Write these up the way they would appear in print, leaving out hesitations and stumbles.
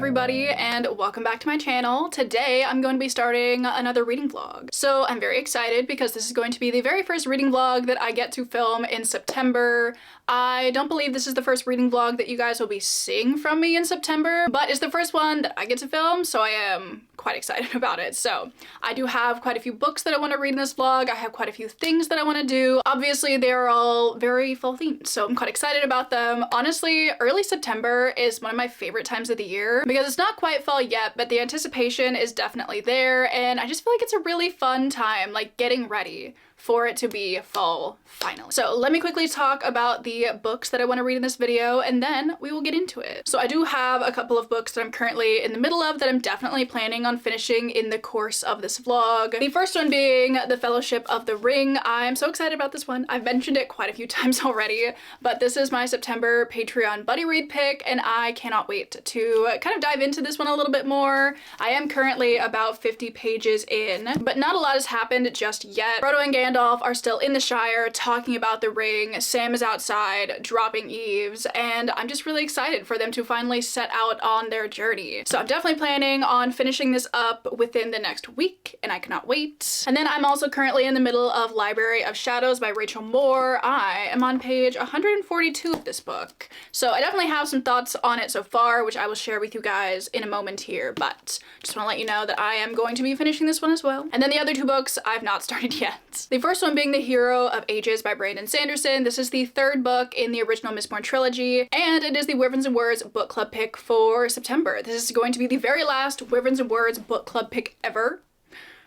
everybody, and welcome back to my channel. Today I'm going to be starting another reading vlog. So I'm very excited because this is going to be the very first reading vlog that I get to film in September. I don't believe this is the first reading vlog that you guys will be seeing from me in September, but it's the first one that I get to film, so I am quite excited about it. So I do have quite a few books that I want to read in this vlog. I have quite a few things that I want to do. Obviously they're all very fall themed, so I'm quite excited about them. Honestly, early September is one of my favorite times of the year because it's not quite fall yet, but the anticipation is definitely there, and I just feel like it's a really fun time, like getting ready for it to be fall finally. So let me quickly talk about the books that I want to read in this video, and then we will get into it. So I do have a couple of books that I'm currently in the middle of that I'm definitely planning on finishing in the course of this vlog. The first one being The Fellowship of the Ring. I'm so excited about this one. I've mentioned it quite a few times already, but this is my September Patreon buddy read pick, and I cannot wait to kind of dive into this one a little bit more. I am currently about 50 pages in, but not a lot has happened just yet. Frodo and Gandalf are still in the Shire talking about the ring. Sam is outside dropping eaves, and I'm just really excited for them to finally set out on their journey. So I'm definitely planning on finishing this up within the next week, and I cannot wait. And then I'm also currently in the middle of Library of Shadows by Rachel Moore. I am on page 142 of this book, so I definitely have some thoughts on it so far, which I will share with you guys in a moment here, but just want to let you know that I am going to be finishing this one as well. And then the other two books I've not started yet. The first one being The Hero of Ages by Brandon Sanderson. This is the third book in the original Mistborn trilogy, and it is the Wyverns and Words book club pick for September. This is going to be the very last Wyverns and Words book club pick ever,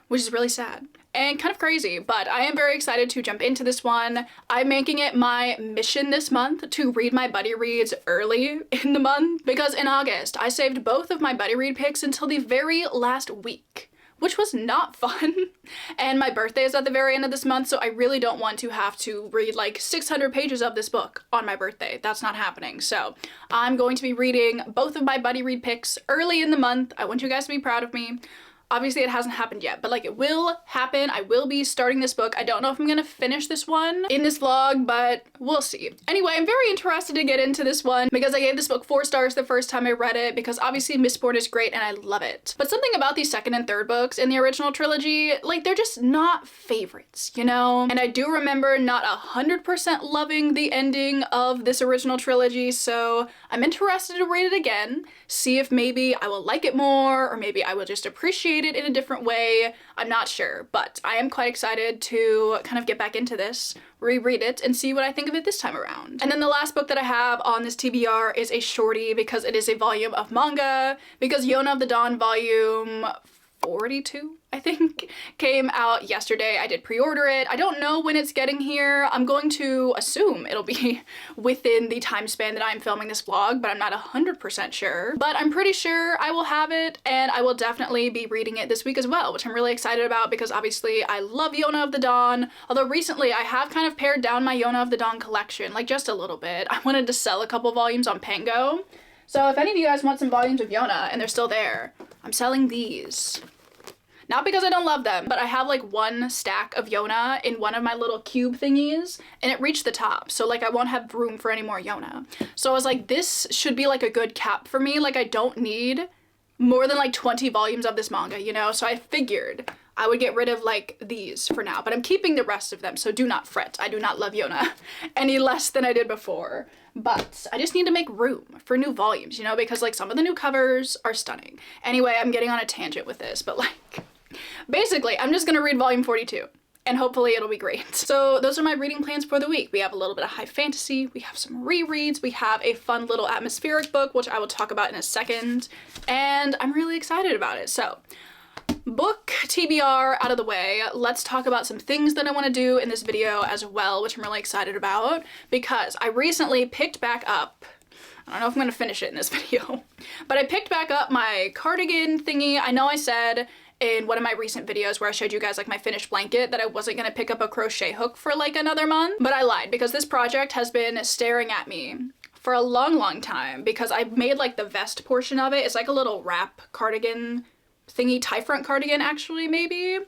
which is really sad and kind of crazy, but I am very excited to jump into this one. I'm making it my mission this month to read my buddy reads early in the month, because in August I saved both of my buddy read picks until the very last week, which was not fun. And my birthday is at the very end of this month, so I really don't want to have to read like 600 pages of this book on my birthday. That's not happening. So I'm going to be reading both of my buddy read picks early in the month. I want you guys to be proud of me. Obviously it hasn't happened yet, but like it will happen. I will be starting this book. I don't know if I'm gonna finish this one in this vlog, but we'll see. Anyway, I'm very interested to get into this one because I gave this book 4 stars the first time I read it, because obviously Mistborn is great and I love it. But something about the second and third books in the original trilogy, like they're just not favorites, you know? And I do remember not 100% loving the ending of this original trilogy, so I'm interested to read it again, see if maybe I will like it more, or maybe I will just appreciate it in a different way. I'm not sure, but I am quite excited to kind of get back into this, reread it, and see what I think of it this time around. And then the last book that I have on this TBR is a shorty because it is a volume of manga, because Yona of the Dawn volume 42, I think, came out yesterday. I did pre-order it. I don't know when it's getting here. I'm going to assume it'll be within the time span that I'm filming this vlog, but I'm not 100% sure. But I'm pretty sure I will have it, and I will definitely be reading it this week as well, which I'm really excited about because obviously I love Yona of the Dawn. Although recently I have kind of pared down my Yona of the Dawn collection, like just a little bit. I wanted to sell a couple volumes on Pango. So if any of you guys want some volumes of Yona and they're still there, I'm selling these. Not because I don't love them, but I have like one stack of Yona in one of my little cube thingies, and it reached the top, so like I won't have room for any more Yona. So I was like, this should be like a good cap for me. Like I don't need more than like 20 volumes of this manga, you know? So I figured I would get rid of like these for now, but I'm keeping the rest of them, so do not fret. I do not love Yona any less than I did before. But I just need to make room for new volumes, you know, because like some of the new covers are stunning. Anyway, I'm getting on a tangent with this, but like basically I'm just gonna read volume 42 and hopefully it'll be great. So those are my reading plans for the week. We have a little bit of high fantasy, we have some rereads, we have a fun little atmospheric book, which I will talk about in a second, and I'm really excited about it. So book TBR out of the way, let's talk about some things that I want to do in this video as well, which I'm really excited about because I recently picked back up, I don't know if I'm gonna finish it in this video, but I picked back up my cardigan thingy. I know I said in one of my recent videos where I showed you guys like my finished blanket that I wasn't gonna pick up a crochet hook for like another month, but I lied because this project has been staring at me for a long time because I made like the vest portion of it. It's like a little wrap cardigan thingy tie front cardigan actually, maybe.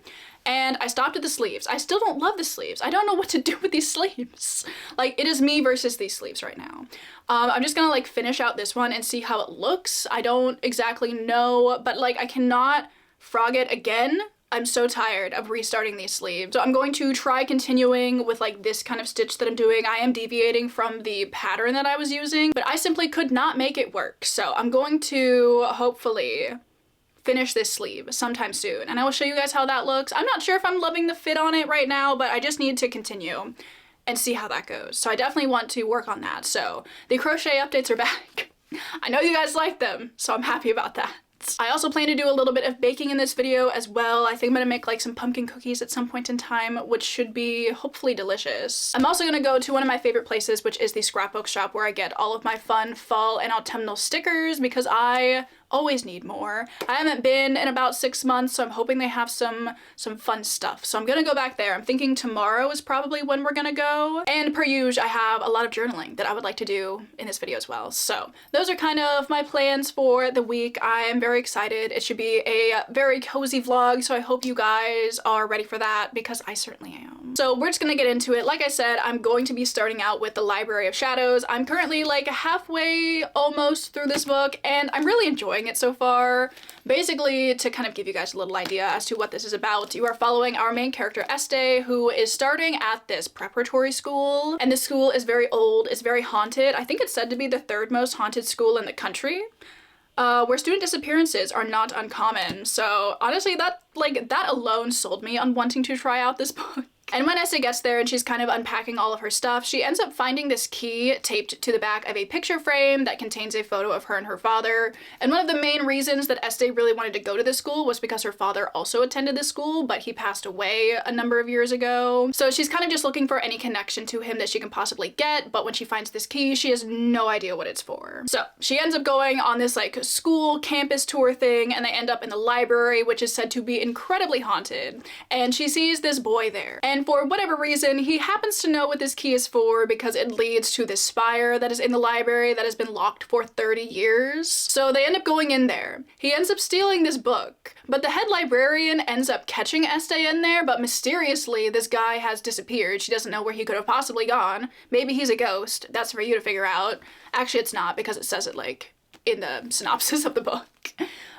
And I stopped at the sleeves. I still don't love the sleeves. I don't know what to do with these sleeves. Like, it is me versus these sleeves right now. I'm just gonna like finish out this one and see how it looks. I don't exactly know, but like I cannot frog it again. I'm so tired of restarting these sleeves. So I'm going to try continuing with like this kind of stitch that I'm doing. I am deviating from the pattern that I was using, but I simply could not make it work. So I'm going to hopefully finish this sleeve sometime soon, and I will show you guys how that looks. I'm not sure if I'm loving the fit on it right now, but I just need to continue and see how that goes. So I definitely want to work on that. So the crochet updates are back. I know you guys like them, so I'm happy about that. I also plan to do a little bit of baking in this video as well. I think I'm gonna make like some pumpkin cookies at some point in time, which should be hopefully delicious. I'm also gonna go to one of my favorite places, which is the scrapbook shop, where I get all of my fun fall and autumnal stickers, because I always need more. I haven't been in about 6 months, so I'm hoping they have some fun stuff. So I'm gonna go back there. I'm thinking tomorrow is probably when we're gonna go. And per usual, I have a lot of journaling that I would like to do in this video as well. So those are kind of my plans for the week. I am very excited. It should be a very cozy vlog, so I hope you guys are ready for that, because I certainly am. So we're just gonna get into it. Like I said, I'm going to be starting out with the Library of Shadows. I'm currently like halfway almost through this book, and I'm really enjoying it so far. Basically, to kind of give you guys a little idea as to what this is about, you are following our main character Este, who is starting at this preparatory school, and this school is very old, it's very haunted. I think it's said to be the 3rd most haunted school in the country, where student disappearances are not uncommon. So honestly, that alone sold me on wanting to try out this book. And when Este gets there and she's kind of unpacking all of her stuff, she ends up finding this key taped to the back of a picture frame that contains a photo of her and her father. And one of the main reasons that Este really wanted to go to this school was because her father also attended this school, but he passed away a number of years ago. So she's kind of just looking for any connection to him that she can possibly get, but when she finds this key, she has no idea what it's for. So she ends up going on this like school campus tour thing, and they end up in the library, which is said to be incredibly haunted. And she sees this boy there. And for whatever reason, he happens to know what this key is for, because it leads to this spire that is in the library that has been locked for 30 years. So they end up going in there. He ends up stealing this book, but the head librarian ends up catching Este in there, but mysteriously this guy has disappeared. She doesn't know where he could have possibly gone. Maybe he's a ghost. That's for you to figure out. Actually, it's not, because it says it like in the synopsis of the book.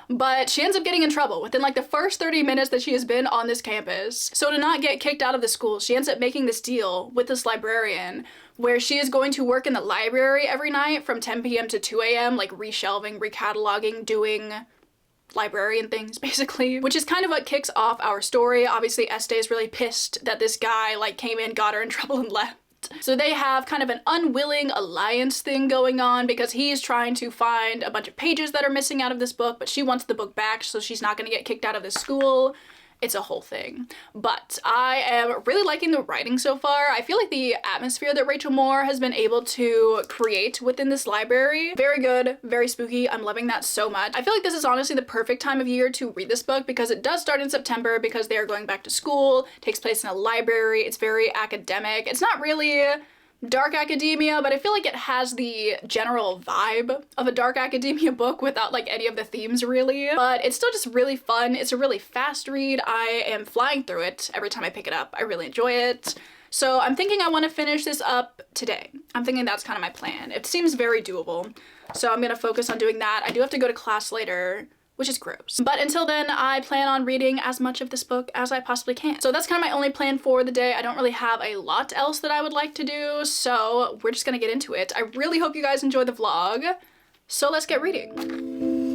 But she ends up getting in trouble within like the first 30 minutes that she has been on this campus. So to not get kicked out of the school, she ends up making this deal with this librarian where she is going to work in the library every night from 10 p.m. to 2 a.m. like reshelving, recataloging, doing librarian things basically, which is kind of what kicks off our story. Obviously Este is really pissed that this guy like came in, got her in trouble, and left. So they have kind of an unwilling alliance thing going on, because he's trying to find a bunch of pages that are missing out of this book, but she wants the book back so she's not going to get kicked out of the school. It's a whole thing. But I am really liking the writing so far. I feel like the atmosphere that Rachel Moore has been able to create within this library, very good, very spooky. I'm loving that so much. I feel like this is honestly the perfect time of year to read this book, because it does start in September, because they are going back to school, takes place in a library, it's very academic. It's not really dark academia, but I feel like it has the general vibe of a dark academia book without like any of the themes really. But it's still just really fun. It's a really fast read. I am flying through it every time I pick it up. I really enjoy it. So I'm thinking I want to finish this up today. I'm thinking that's kind of my plan. It seems very doable. So I'm going to focus on doing that. I do have to go to class later, which is gross. But until then, I plan on reading as much of this book as I possibly can. So that's kind of my only plan for the day. I don't really have a lot else that I would like to do, so we're just gonna get into it. I really hope you guys enjoy the vlog, so let's get reading.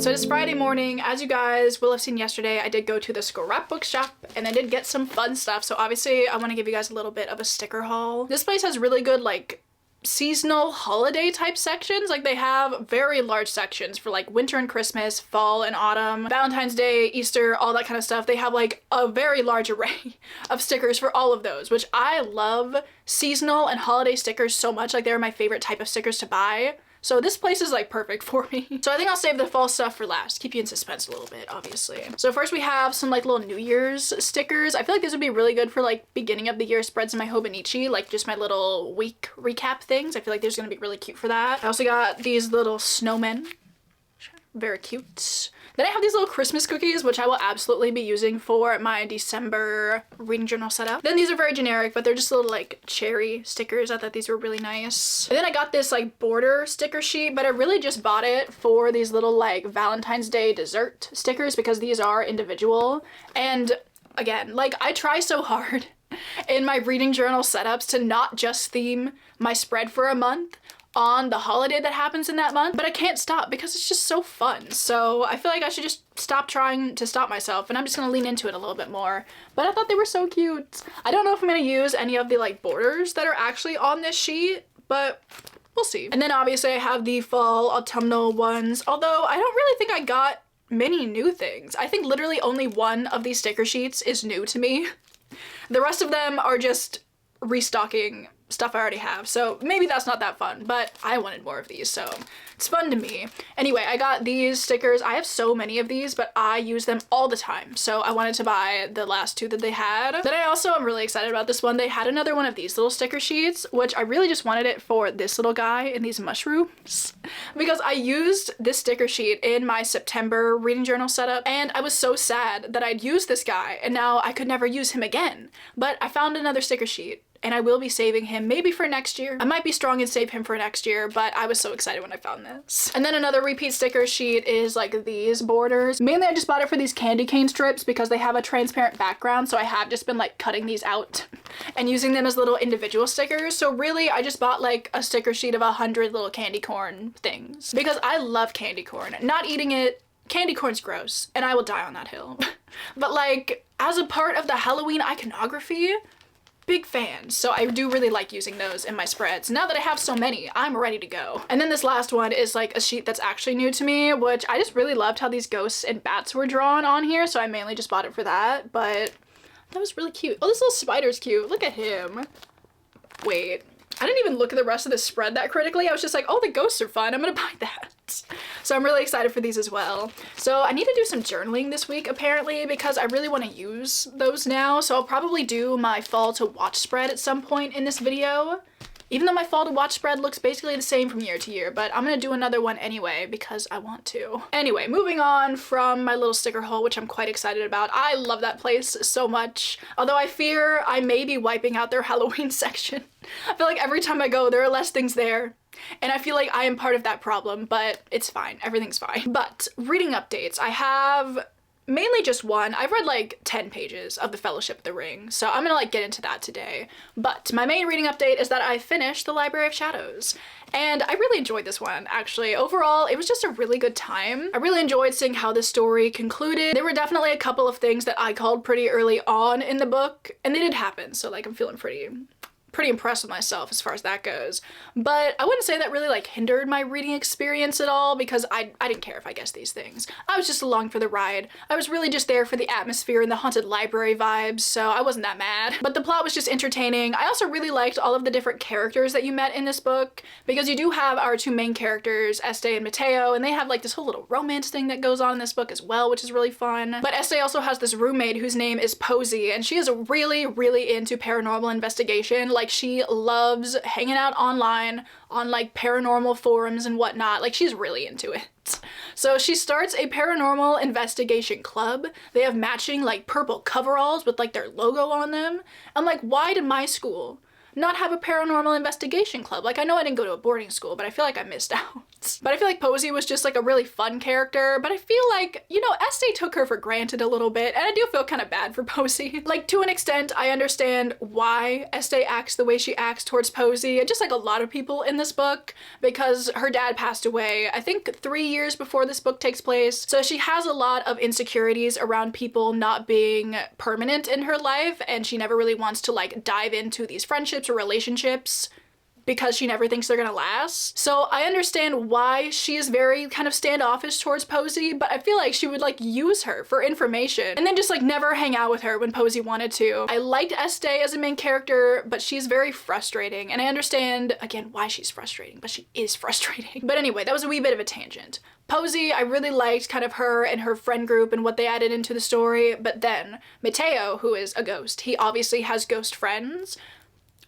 so it is Friday morning. As you guys will have seen yesterday, I did go to the scrapbook shop and I did get some fun stuff. So obviously I want to give you guys a little bit of a sticker haul. This place has really good like seasonal holiday type sections. Like they have very large sections for like winter and Christmas, fall and autumn, Valentine's Day, Easter, all that kind of stuff. They have like a very large array of stickers for all of those, which I love seasonal and holiday stickers so much. Like they're my favorite type of stickers to buy. So this place is like perfect for me. So I think I'll save the fall stuff for last. Keep you in suspense a little bit, obviously. So first we have some like little New Year's stickers. I feel like this would be really good for like beginning of the year spreads in my Hobonichi, like just my little week recap things. I feel like there's gonna be really cute for that. I also got these little snowmen. Very cute. Then I have these little Christmas cookies, which I will absolutely be using for my December reading journal setup. Then these are very generic, but they're just little like cherry stickers. I thought these were really nice. And then I got this like border sticker sheet, but I really just bought it for these little like Valentine's Day dessert stickers because these are individual. And again, like I try so hard in my reading journal setups to not just theme my spread for a month on the holiday that happens in that month, but I can't stop because it's just so fun. So I feel like I should just stop trying to stop myself, and I'm just gonna lean into it a little bit more. But I thought they were so cute. I don't know if I'm gonna use any of the like borders that are actually on this sheet, but we'll see. And then obviously I have the fall autumnal ones, although I don't really think I got many new things. I think literally only one of these sticker sheets is new to me. The rest of them are just restocking stuff I already have, so maybe that's not that fun, but I wanted more of these, so it's fun to me. Anyway, I got these stickers. I have so many of these, but I use them all the time, so I wanted to buy the last two that they had. Then I also am really excited about this one. They had another one of these little sticker sheets, which I really just wanted it for this little guy and these mushrooms, because I used this sticker sheet in my September reading journal setup, and I was so sad that I'd used this guy, and now I could never use him again. But I found another sticker sheet, and I will be saving him maybe for next year. I might be strong and save him for next year, but I was so excited when I found this. And then another repeat sticker sheet is like these borders. Mainly I just bought it for these candy cane strips because they have a transparent background, so I have just been like cutting these out and using them as little individual stickers. So really I just bought like a sticker sheet of 100 little candy corn things because I love candy corn. Not eating it, candy corn's gross, and I will die on that hill. But like as a part of the Halloween iconography, big fan. So I do really like using those in my spreads. Now that I have so many, I'm ready to go. And then this last one is like a sheet that's actually new to me, which I just really loved how these ghosts and bats were drawn on here, so I mainly just bought it for that, but that was really cute. Oh, this little spider's cute. Look at him. Wait, I didn't even look at the rest of the spread that critically. I was just like, oh, the ghosts are fun. I'm gonna buy that. So I'm really excited for these as well. So I need to do some journaling this week apparently because I really want to use those now. So I'll probably do my fall to watch spread at some point in this video. Even though my fall to watch spread looks basically the same from year to year, but I'm gonna do another one anyway because I want to. Anyway, moving on from my little sticker haul, which I'm quite excited about. I love that place so much. Although I fear I may be wiping out their Halloween section. I feel like every time I go, there are less things there. And I feel like I am part of that problem, but it's fine. Everything's fine. But reading updates, I have mainly just one. I've read like 10 pages of The Fellowship of the Ring, so I'm gonna like get into that today. But my main reading update is that I finished The Library of Shadows. And I really enjoyed this one, actually. Overall, it was just a really good time. I really enjoyed seeing how the story concluded. There were definitely a couple of things that I called pretty early on in the book, and they did happen, so like I'm feeling pretty impressed with myself as far as that goes. But I wouldn't say that really like hindered my reading experience at all because I didn't care if I guessed these things. I was just along for the ride. I was really just there for the atmosphere and the haunted library vibes, so I wasn't that mad. But the plot was just entertaining. I also really liked all of the different characters that you met in this book because you do have our two main characters, Este and Mateo, and they have like this whole little romance thing that goes on in this book as well, which is really fun. But Este also has this roommate whose name is Posey, and she is really, really into paranormal investigation. Like she loves hanging out online on like paranormal forums and whatnot. Like she's really into it. So she starts a paranormal investigation club. They have matching like purple coveralls with like their logo on them. I'm like, why did my school not have a paranormal investigation club? Like I know I didn't go to a boarding school, but I feel like I missed out. But I feel like Posey was just like a really fun character, but I feel like, you know, Estee took her for granted a little bit, and I do feel kind of bad for Posey. Like, to an extent, I understand why Estee acts the way she acts towards Posey, and just like a lot of people in this book, because her dad passed away, I think 3 years before this book takes place, so she has a lot of insecurities around people not being permanent in her life, and she never really wants to like dive into these friendships or relationships because she never thinks they're gonna last. So I understand why she is very kind of standoffish towards Posey, but I feel like she would like use her for information and then just like never hang out with her when Posey wanted to. I liked Estee as a main character, but she's very frustrating, and I understand, again, why she's frustrating, but she is frustrating. But anyway, that was a wee bit of a tangent. Posey, I really liked kind of her and her friend group and what they added into the story, but then Mateo, who is a ghost, he obviously has ghost friends.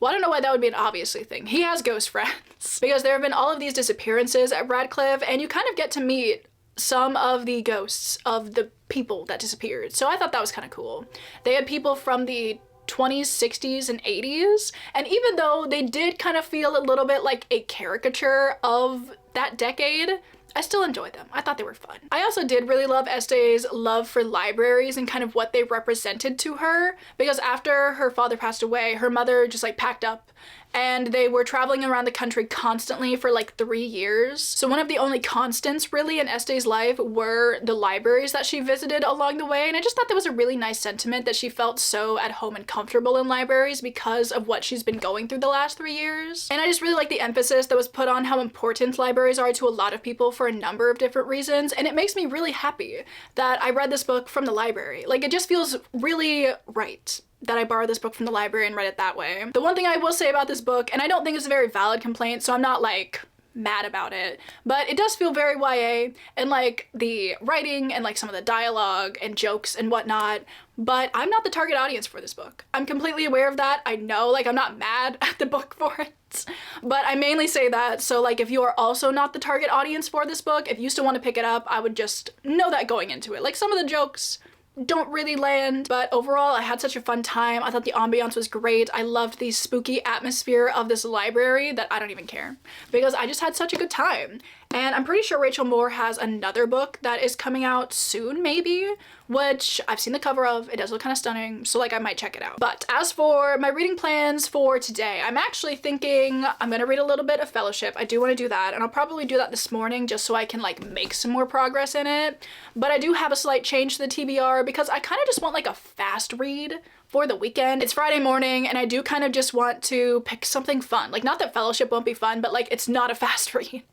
Well, I don't know why that would be an obviously thing. He has ghost friends because there have been all of these disappearances at Radcliffe, and you kind of get to meet some of the ghosts of the people that disappeared. So I thought that was kind of cool. They had people from the 20s, 60s, and 80s, and even though they did kind of feel a little bit like a caricature of that decade, I still enjoyed them. I thought they were fun. I also did really love Estee's love for libraries and kind of what they represented to her, because after her father passed away, her mother just like packed up and they were traveling around the country constantly for like 3 years. So one of the only constants really in Estee's life were the libraries that she visited along the way, and I just thought that was a really nice sentiment that she felt so at home and comfortable in libraries because of what she's been going through the last 3 years. And I just really like the emphasis that was put on how important libraries are to a lot of people for a number of different reasons, and it makes me really happy that I read this book from the library. Like, it just feels really right that I borrowed this book from the library and read it that way. The one thing I will say about this book, and I don't think it's a very valid complaint, so I'm not like mad about it, but it does feel very YA, and like the writing and like some of the dialogue and jokes and whatnot, but I'm not the target audience for this book. I'm completely aware of that. I know, like, I'm not mad at the book for it, but I mainly say that so like if you are also not the target audience for this book, if you still want to pick it up, I would just know that going into it. Like, some of the jokes don't really land, but overall I had such a fun time. I thought the ambiance was great. I loved the spooky atmosphere of this library that I don't even care, because I just had such a good time. And I'm pretty sure Rachel Moore has another book that is coming out soon, maybe, which I've seen the cover of. It does look kind of stunning, so like I might check it out. But as for my reading plans for today, I'm actually thinking I'm gonna read a little bit of Fellowship. I do want to do that, and I'll probably do that this morning just so I can like make some more progress in it. But I do have a slight change to the TBR because I kind of just want like a fast read for the weekend. It's Friday morning, and I do kind of just want to pick something fun. Like, not that Fellowship won't be fun, but like it's not a fast read,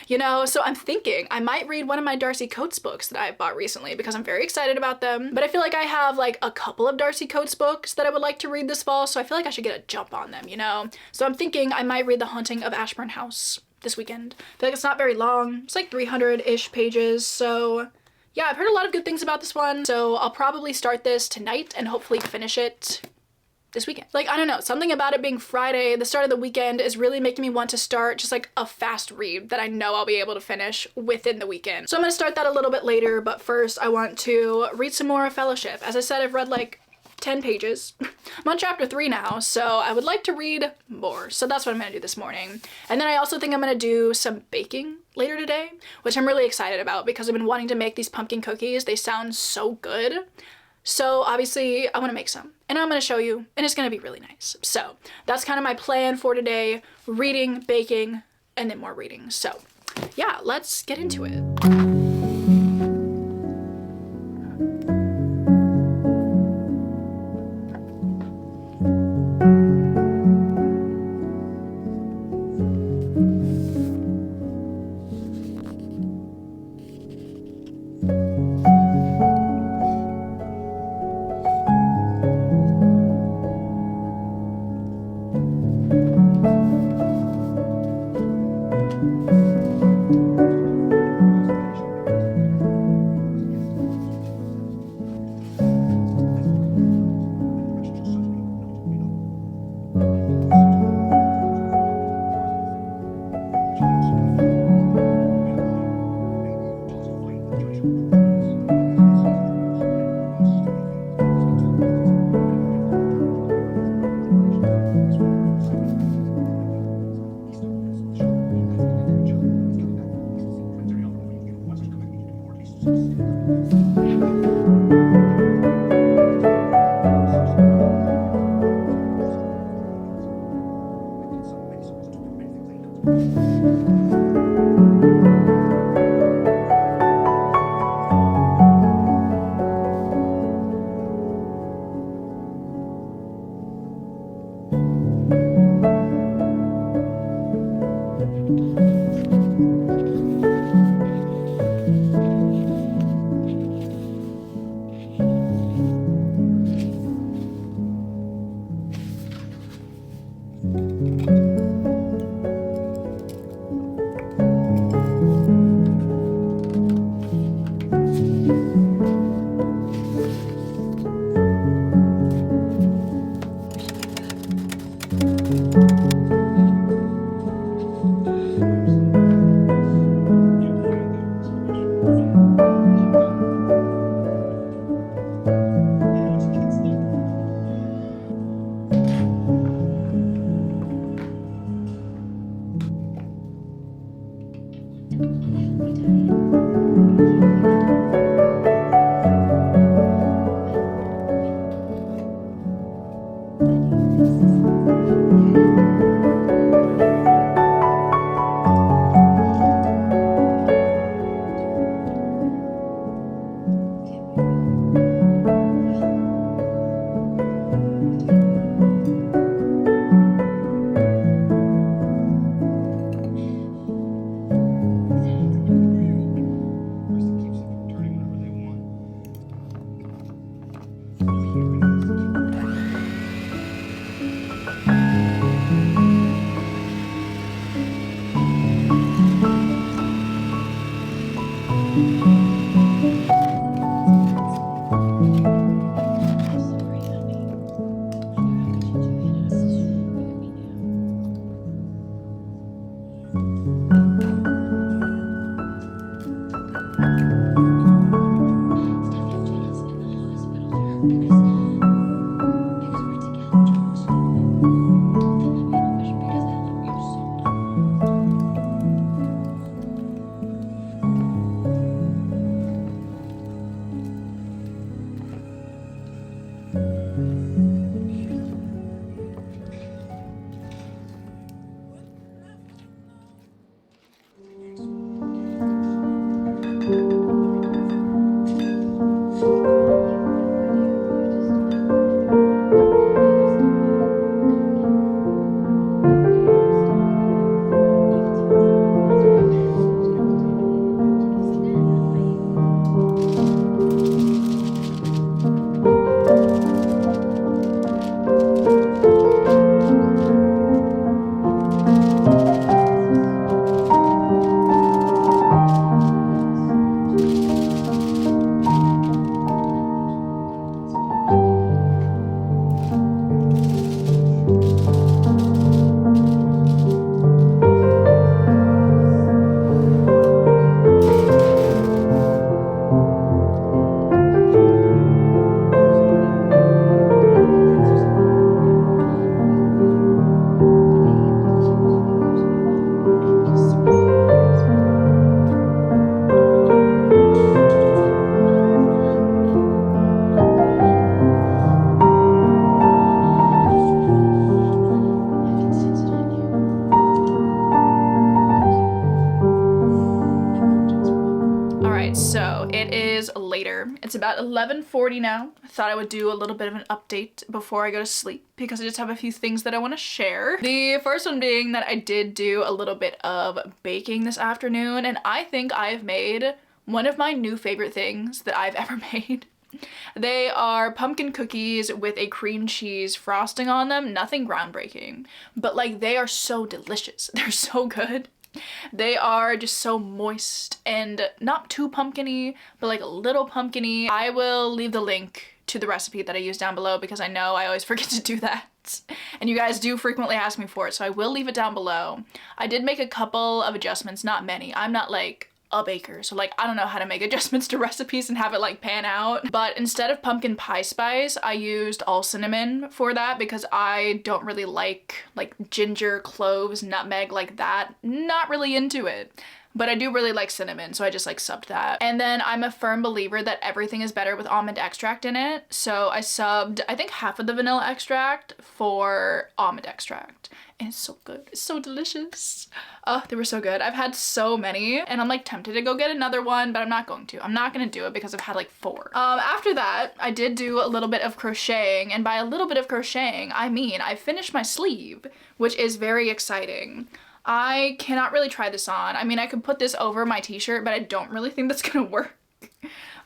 you know? So I'm thinking I might read one of my Darcy Coates books that I've bought recently because I'm very excited about them. But I feel like I have like a couple of Darcy Coates books that I would like to read this fall, so I feel like I should get a jump on them, you know? So I'm thinking I might read The Haunting of Ashburn House this weekend. I feel like it's not very long. It's like 300-ish pages, so yeah, I've heard a lot of good things about this one, so I'll probably start this tonight and hopefully finish it this weekend. Like, I don't know, something about it being Friday, the start of the weekend, is really making me want to start just like a fast read that I know I'll be able to finish within the weekend. So I'm gonna start that a little bit later, but first I want to read some more of Fellowship. As I said, I've read like 10 pages. I'm on chapter 3 now, so I would like to read more. So that's what I'm gonna do this morning. And then I also think I'm gonna do some baking later today, which I'm really excited about because I've been wanting to make these pumpkin cookies. They sound so good. So obviously I want to make some, and I'm going to show you, and it's going to be really nice. So that's kind of my plan for today: reading, baking, and then more reading. So yeah, let's get into it. So it is later. It's about 11:40 now. I thought I would do a little bit of an update before I go to sleep because I just have a few things that I want to share. The first one being that I did do a little bit of baking this afternoon, and I think I have made one of my new favorite things that I've ever made. They are pumpkin cookies with a cream cheese frosting on them. Nothing groundbreaking, but like they are so delicious. They're so good. They are just so moist and not too pumpkin-y, but like a little pumpkin-y. I will leave the link to the recipe that I use down below because I know I always forget to do that. And you guys do frequently ask me for it, so I will leave it down below. I did make a couple of adjustments, not many. I'm not like a baker, so like I don't know how to make adjustments to recipes and have it like pan out, but instead of pumpkin pie spice I used all cinnamon for that because I don't really like ginger, cloves, nutmeg, like that. Not really into it, but I do really like cinnamon, so I just like subbed that. And then I'm a firm believer that everything is better with almond extract in it, so I subbed I think half of the vanilla extract for almond extract. And it's so good. It's so delicious. Oh, they were so good. I've had so many and I'm like tempted to go get another one, but I'm not going to. I'm not gonna do it because I've had like 4. After that, I did do a little bit of crocheting, and by a little bit of crocheting, I mean I finished my sleeve, which is very exciting. I cannot really try this on. I mean, I could put this over my t-shirt, but I don't really think that's gonna work.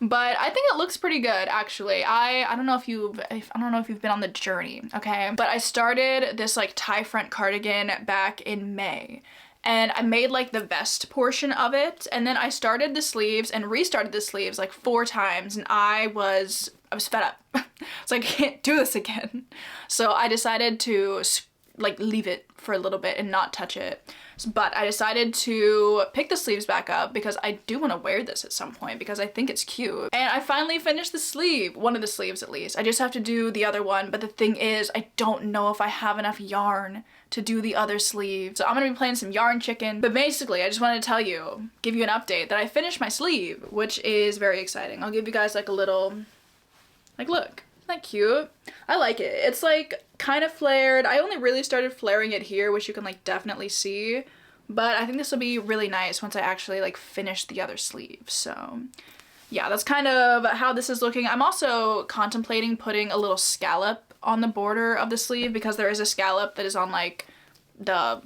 But I think it looks pretty good, actually. I don't know if you've been on the journey, okay? But I started this like tie front cardigan back in May, and I made like the vest portion of it, and then I started the sleeves and restarted the sleeves like 4 times, and I was fed up. So I can't do this again. So I decided to like leave it for a little bit and not touch it. But I decided to pick the sleeves back up because I do want to wear this at some point because I think it's cute. And I finally finished the sleeve, one of the sleeves at least. I just have to do the other one, but the thing is I don't know if I have enough yarn to do the other sleeve. So I'm gonna be playing some yarn chicken. But basically I just wanted to tell you, give you an update that I finished my sleeve, which is very exciting. I'll give you guys like a little, like look. Isn't that cute? I like it. It's like kind of flared. I only really started flaring it here, which you can like definitely see, but I think this will be really nice once I actually like finish the other sleeve. So yeah, that's kind of how this is looking. I'm also contemplating putting a little scallop on the border of the sleeve because there is a scallop that is on like the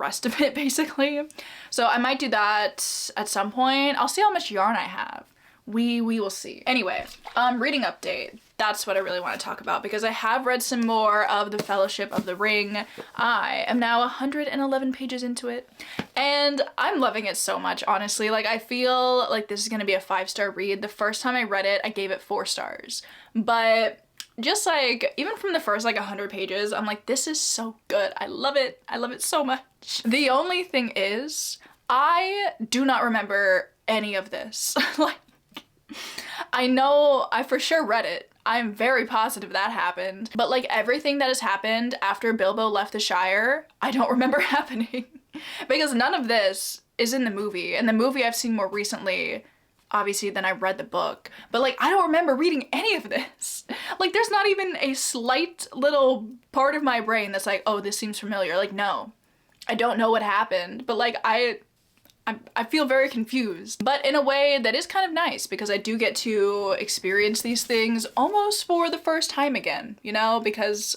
rest of it basically. So I might do that at some point. I'll see how much yarn I have. We will see. Anyway, reading update. That's what I really want to talk about because I have read some more of The Fellowship of the Ring. I am now 111 pages into it and I'm loving it so much, honestly. Like I feel like this is gonna be a 5-star read. The first time I read it, I gave it 4 stars. But just like, even from the first like 100 pages, I'm like, this is so good. I love it. I love it so much. The only thing is, I do not remember any of this. Like, I know I for sure read it. I'm very positive that happened. But like everything that has happened after Bilbo left the Shire, I don't remember happening. Because none of this is in the movie. And the movie I've seen more recently, obviously, than I read the book. But like, I don't remember reading any of this. Like, there's not even a slight little part of my brain that's like, oh, this seems familiar. Like, no, I don't know what happened. But like, I feel very confused, but in a way that is kind of nice because I do get to experience these things almost for the first time again, you know, because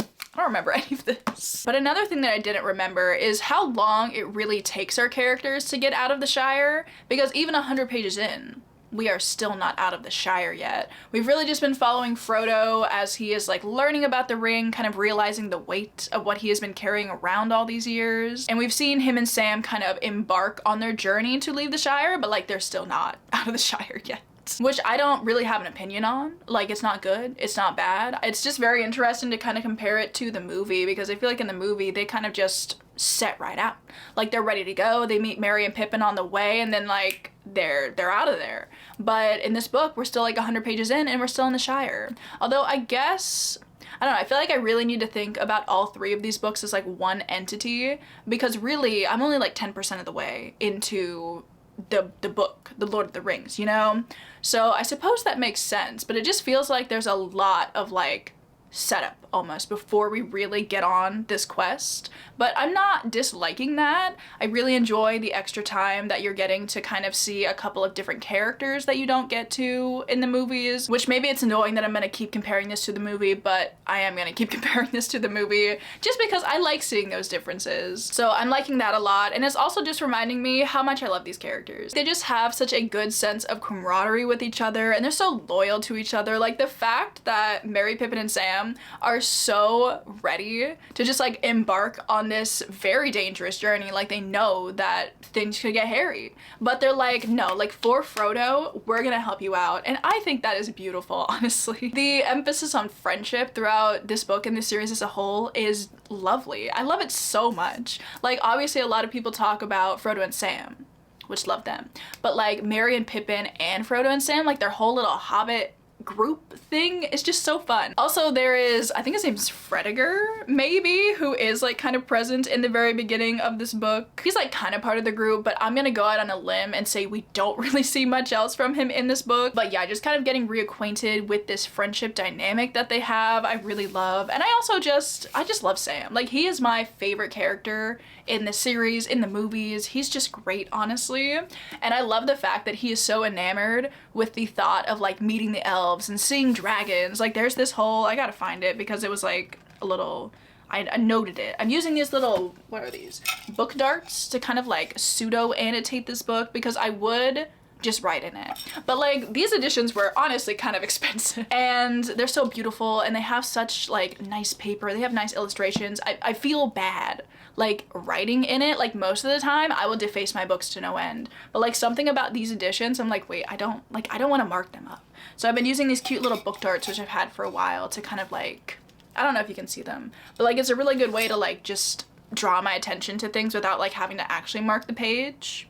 I don't remember any of this. But another thing that I didn't remember is how long it really takes our characters to get out of the Shire, because even 100 pages in, we are still not out of the Shire yet. We've really just been following Frodo as he is like learning about the ring, kind of realizing the weight of what he has been carrying around all these years. And we've seen him and Sam kind of embark on their journey to leave the Shire, but like they're still not out of the Shire yet. Which I don't really have an opinion on. Like, it's not good, it's not bad. It's just very interesting to kind of compare it to the movie, because I feel like in the movie they kind of just set right out. Like, they're ready to go, they meet Merry and Pippin on the way, and then like they're out of there. But in this book, we're still like 100 pages in and we're still in the Shire. Although I guess, I don't know, I feel like I really need to think about all three of these books as like one entity, because really I'm only like 10% of the way into the book, The Lord of the Rings, you know? So I suppose that makes sense, but it just feels like there's a lot of like setup almost before we really get on this quest. But I'm not disliking that. I really enjoy the extra time that you're getting to kind of see a couple of different characters that you don't get to in the movies, which maybe it's annoying that I'm gonna keep comparing this to the movie, but I am gonna keep comparing this to the movie just because I like seeing those differences. So I'm liking that a lot, and it's also just reminding me how much I love these characters. They just have such a good sense of camaraderie with each other, and they're so loyal to each other. Like the fact that Merry, Pippin, and Sam are so ready to just like embark on this very dangerous journey. Like they know that things could get hairy, but they're like, no, like for Frodo, we're gonna help you out. And I think that is beautiful, honestly. The emphasis on friendship throughout this book and this series as a whole is lovely. I love it so much. Like obviously a lot of people talk about Frodo and Sam, which love them, but like Merry and Pippin and Frodo and Sam, like their whole little hobbit group thing is just so fun. Also, there is, I think his name's Frediger, maybe, who is like kind of present in the very beginning of this book. He's like kind of part of the group, but I'm gonna go out on a limb and say we don't really see much else from him in this book. But yeah, just kind of getting reacquainted with this friendship dynamic that they have, I really love. And I just love Sam. Like he is my favorite character in the series, in the movies. He's just great, honestly. And I love the fact that he is so enamored with the thought of like meeting the elves and seeing dragons. Like there's this whole, I gotta find it because it was like a little, I noted it. I'm using these little, what are these? Book darts to kind of like pseudo annotate this book because I would just write in it. But like these editions were honestly kind of expensive and they're so beautiful and they have such like nice paper. They have nice illustrations. I feel bad like writing in it. Like most of the time I will deface my books to no end, but like something about these editions I'm like, wait, I don't want to mark them up. So I've been using these cute little book darts, which I've had for a while, to kind of like, I don't know if you can see them, but like it's a really good way to like just draw my attention to things without like having to actually mark the page,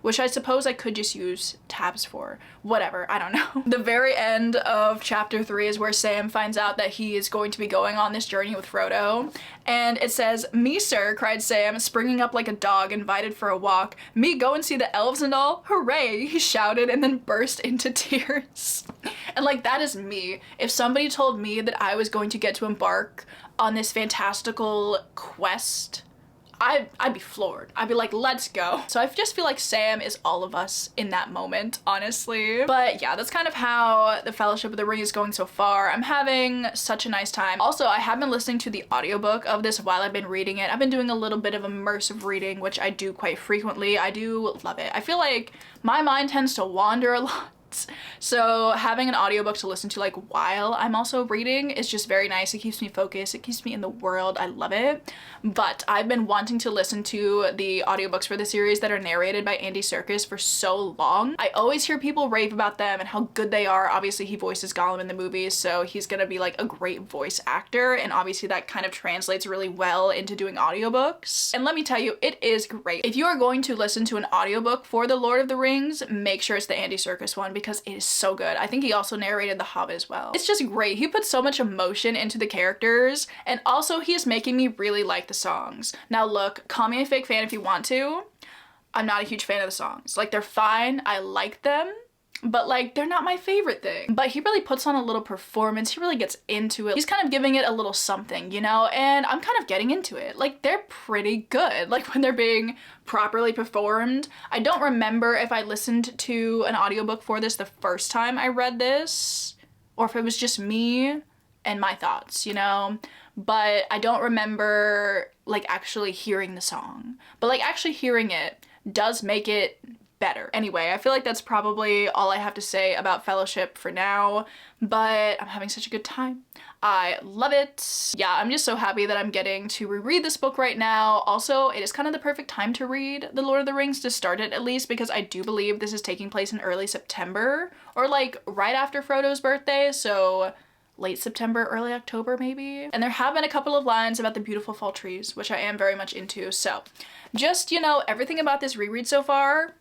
which I suppose I could just use tabs for. Whatever, I don't know. The very end of chapter 3 is where Sam finds out that he is going to be going on this journey with Frodo. And it says, "Me, sir," cried Sam, springing up like a dog invited for a walk. "Me go and see the elves and all? Hooray!" he shouted and then burst into tears. And like, that is me. If somebody told me that I was going to get to embark on this fantastical quest, I'd be floored. I'd be like, let's go. So I just feel like Sam is all of us in that moment, honestly. But yeah, that's kind of how the Fellowship of the Ring is going so far. I'm having such a nice time. Also, I have been listening to the audiobook of this while I've been reading it. I've been doing a little bit of immersive reading, which I do quite frequently. I do love it. I feel like my mind tends to wander a lot. So having an audiobook to listen to like while I'm also reading is just very nice. It keeps me focused, it keeps me in the world. I love it. But I've been wanting to listen to the audiobooks for the series that are narrated by Andy Serkis for so long. I always hear people rave about them and how good they are. Obviously he voices Gollum in the movies, so he's gonna be like a great voice actor, and obviously that kind of translates really well into doing audiobooks. And let me tell you, it is great. If you are going to listen to an audiobook for The Lord of the Rings, make sure it's the Andy Serkis one, because it is so good. I think he also narrated The Hobbit as well. It's just great. He puts so much emotion into the characters, and also he is making me really like the songs. Now look, call me a fake fan if you want to. I'm not a huge fan of the songs. Like, they're fine, I like them, but like, they're not my favorite thing. But he really puts on a little performance. He really gets into it. He's kind of giving it a little something, you know, and I'm kind of getting into it. Like, they're pretty good, like when they're being properly performed. I don't remember if I listened to an audiobook for this the first time I read this, or if it was just me and my thoughts, you know, but I don't remember like actually hearing the song. But like actually hearing it does make it better. Anyway, I feel like that's probably all I have to say about Fellowship for now, but I'm having such a good time. I love it. Yeah, I'm just so happy that I'm getting to reread this book right now. Also, it is kind of the perfect time to read The Lord of the Rings, to start it at least, because I do believe this is taking place in early September, or like right after Frodo's birthday, so late September, early October maybe. And there have been a couple of lines about the beautiful fall trees, which I am very much into. So just, you know, everything about this reread so far,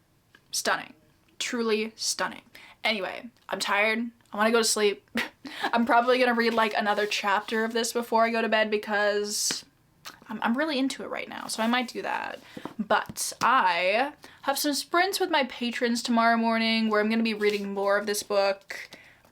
stunning. Truly stunning. Anyway, I'm tired. I want to go to sleep. I'm probably gonna read like another chapter of this before I go to bed because I'm really into it right now, so I might do that. But I have some sprints with my patrons tomorrow morning where I'm gonna be reading more of this book,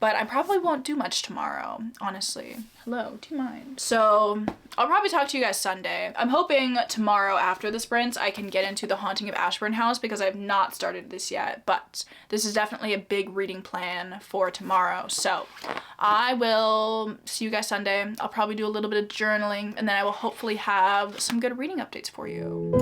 but I probably won't do much tomorrow, honestly. Hello, do you mind? So I'll probably talk to you guys Sunday. I'm hoping tomorrow after the sprints I can get into The Haunting of Ashburn House because I've not started this yet, but this is definitely a big reading plan for tomorrow. So I will see you guys Sunday. I'll probably do a little bit of journaling, and then I will hopefully have some good reading updates for you.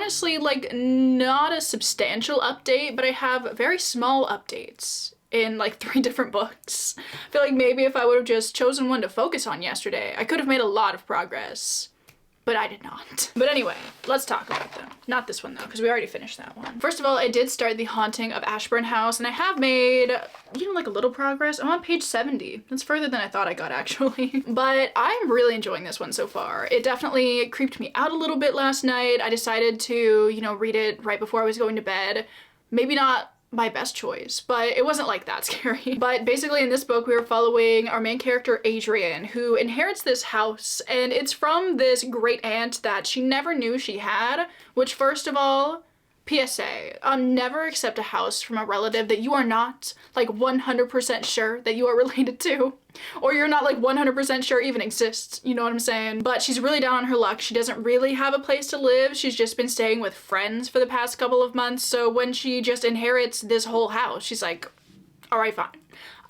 honestly like not a substantial update, but I have very small updates in like 3 different books. I feel like maybe if I would have just chosen one to focus on yesterday, I could have made a lot of progress. But I did not. But anyway, let's talk about them. Not this one though, because we already finished that one. First of all, I did start The Haunting of Ashburn House, and I have made, you know, like a little progress. I'm on page 70. That's further than I thought I got, actually. But I'm really enjoying this one so far. It definitely creeped me out a little bit last night. I decided to, you know, read it right before I was going to bed. Maybe not my best choice, but it wasn't like that scary. But basically in this book we were following our main character Adrian, who inherits this house, and it's from this great aunt that she never knew she had, which, first of all, PSA, never accept a house from a relative that you are not like 100% sure that you are related to, or you're not like 100% sure even exists, you know what I'm saying? But she's really down on her luck. She doesn't really have a place to live. She's just been staying with friends for the past couple of months, so when she just inherits this whole house, she's like, all right, fine.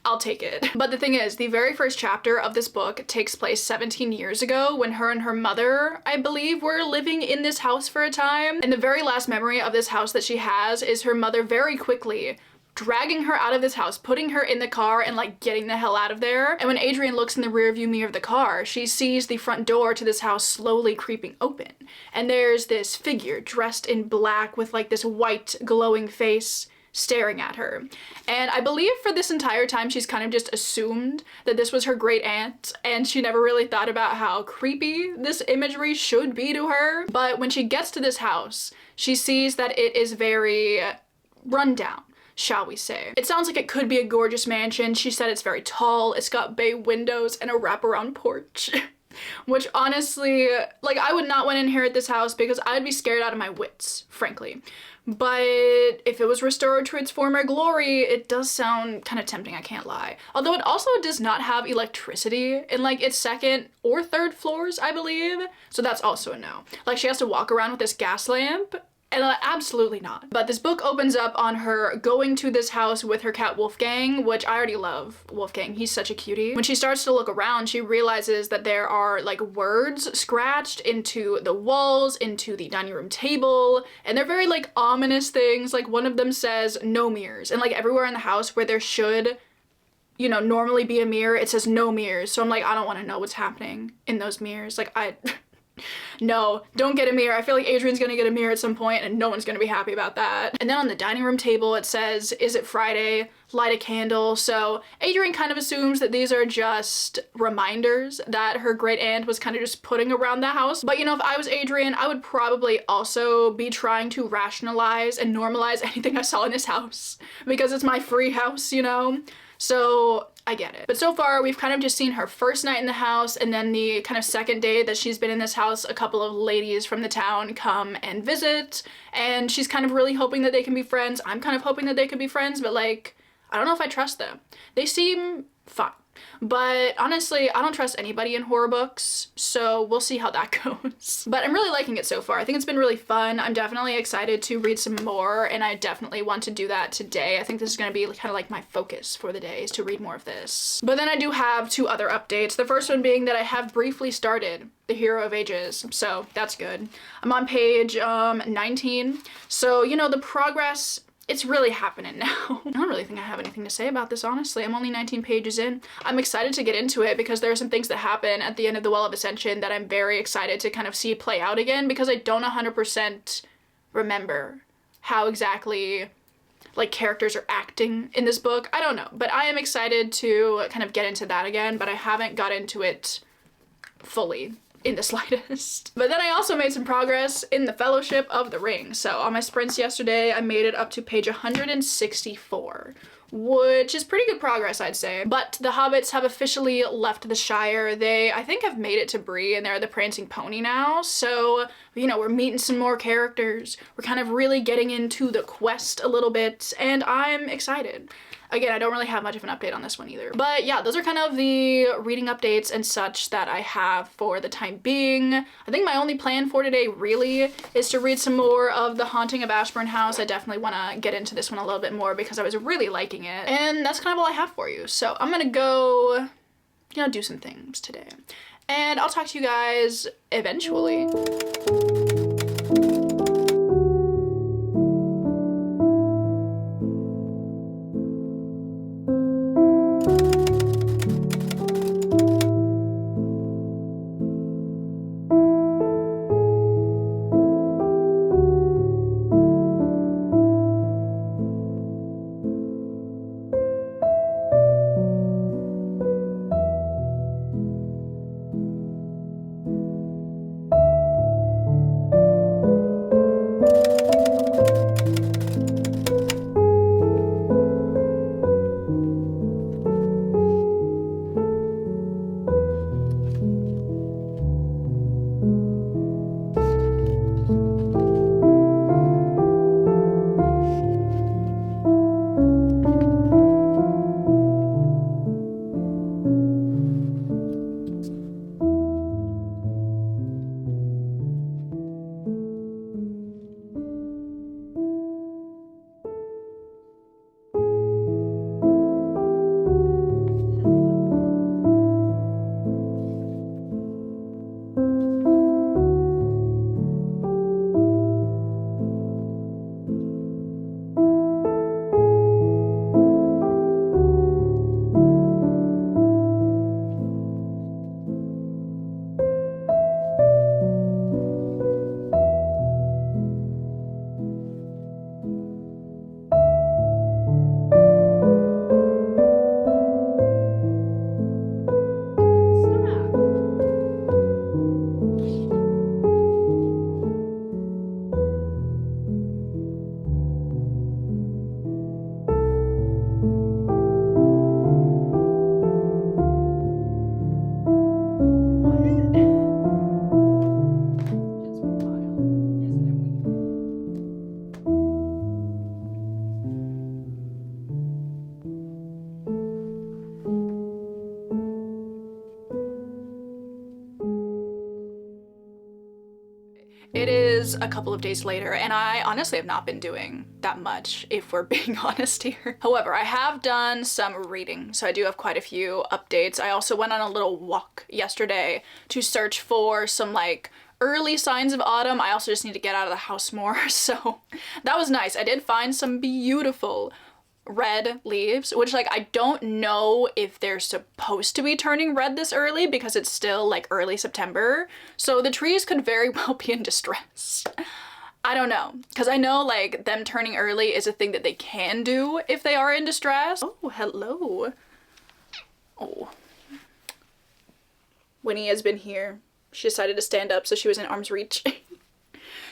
I'll take it. But the thing is, the very first chapter of this book takes place 17 years ago when her and her mother, I believe, were living in this house for a time. And the very last memory of this house that she has is her mother very quickly dragging her out of this house, putting her in the car and like getting the hell out of there. And when Adrian looks in the rearview mirror of the car, she sees the front door to this house slowly creeping open. And there's this figure dressed in black with like this white glowing face staring at her. And I believe for this entire time she's kind of just assumed that this was her great aunt, and she never really thought about how creepy this imagery should be to her. But when she gets to this house, she sees that it is very run down, shall we say. It sounds like it could be a gorgeous mansion. She said it's very tall, it's got bay windows and a wraparound porch. Which honestly, like, I would not want to inherit this house because I'd be scared out of my wits, frankly. But if it was restored to its former glory, it does sound kind of tempting, I can't lie. Although it also does not have electricity in like its 2nd or 3rd floors, I believe. So that's also a no. Like, she has to walk around with this gas lamp. And absolutely not. But this book opens up on her going to this house with her cat Wolfgang, which I already love Wolfgang. He's such a cutie. When she starts to look around, she realizes that there are like words scratched into the walls, into the dining room table, and they're very like ominous things. Like, one of them says no mirrors, and like everywhere in the house where there should, you know, normally be a mirror, it says no mirrors. So I'm like, I don't want to know what's happening in those mirrors. Like, no, don't get a mirror. I feel like Adrian's gonna get a mirror at some point and no one's gonna be happy about that. And then on the dining room table it says, is it Friday? Light a candle. So Adrian kind of assumes that these are just reminders that her great aunt was kind of just putting around the house. But you know, if I was Adrian, I would probably also be trying to rationalize and normalize anything I saw in this house because it's my free house, you know? So I get it. But so far we've kind of just seen her first night in the house, and then the kind of 2nd day that she's been in this house, a couple of ladies from the town come and visit, and she's kind of really hoping that they can be friends. I'm kind of hoping that they could be friends, but like, I don't know if I trust them. They seem fine. But honestly, I don't trust anybody in horror books, so we'll see how that goes. But I'm really liking it so far. I think it's been really fun. I'm definitely excited to read some more, and I definitely want to do that today. I think this is going to be kind of like my focus for the day, is to read more of this. But then I do have 2 other updates. The first one being that I have briefly started The Hero of Ages, so that's good. I'm on page 19, so you know, the progress, it's really happening now. I don't really think I have anything to say about this, honestly. I'm only 19 pages in. I'm excited to get into it because there are some things that happen at the end of the Well of Ascension that I'm very excited to kind of see play out again, because I don't 100% remember how exactly like characters are acting in this book. I don't know, but I am excited to kind of get into that again, but I haven't got into it fully in the slightest. But then I also made some progress in the Fellowship of the Ring. So on my sprints yesterday, I made it up to page 164, which is pretty good progress, I'd say. But the hobbits have officially left the Shire. They, I think, have made it to Bree, and they're the Prancing Pony now. So, you know, we're meeting some more characters. We're kind of really getting into the quest a little bit, and I'm excited. Again, I don't really have much of an update on this one either. But yeah, those are kind of the reading updates and such that I have for the time being. I think my only plan for today really is to read some more of The Haunting of Ashburn House. I definitely want to get into this one a little bit more because I was really liking it. And that's kind of all I have for you. So I'm gonna go, you know, do some things today. And I'll talk to you guys eventually. is a couple of days later, and I honestly have not been doing that much, if we're being honest here. However, I have done some reading, so I do have quite a few updates. I also went on a little walk yesterday to search for some like early signs of autumn. I also just need to get out of the house more, so that was nice. I did find some beautiful red leaves, which like I don't know if they're supposed to be turning red this early because it's still like early September, so the trees could very well be in distress. I don't know, because I know like them turning early is a thing that they can do if they are in distress. Oh, hello. Oh, Winnie has been here. She decided to stand up, so she was in arm's reach.